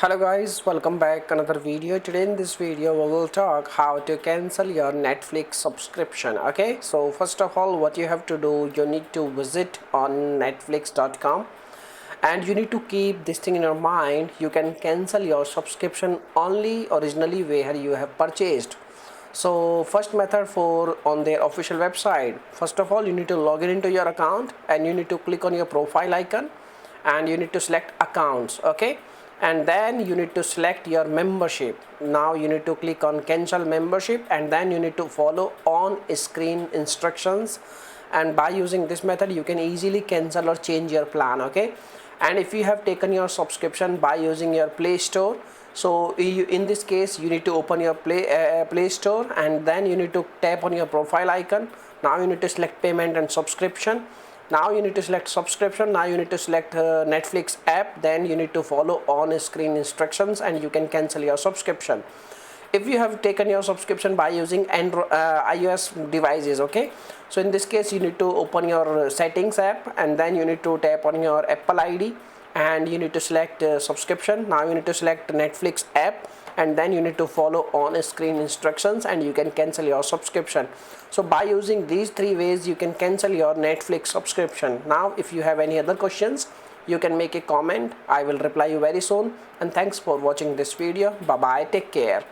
Hello guys, welcome back another video. Today in this video we will talk how to cancel your Netflix subscription. Okay, so first of all what you have to do, you need to visit on netflix.com and you need to keep this thing in your mind. You can cancel your subscription only originally where you have purchased. So first method for on their official website, first of all you need to log in into your account and you need to click on your profile icon and you need to select accounts. Okay, and then you need to select your membership. Now you need to click on cancel membership and then you need to follow on screen instructions, and by using this method you can easily cancel or change your plan. Okay, and if you have taken your subscription by using your Play Store, so in this case you need to open your Play Store and then you need to tap on your profile icon. Now you need to select payment and subscription. Now you need to select subscription. Now you need to select Netflix app. Then you need to follow on screen instructions and you can cancel your subscription. If you have taken your subscription by using iOS devices, okay, so in this case you need to open your settings app and then you need to tap on your Apple ID and you need to select subscription. Now you need to select Netflix app and then you need to follow on screen instructions and you can cancel your subscription. So by using these three ways you can cancel your Netflix subscription. Now if you have any other questions you can make a comment. I will reply you very soon, and thanks for watching this video. Bye bye, take care.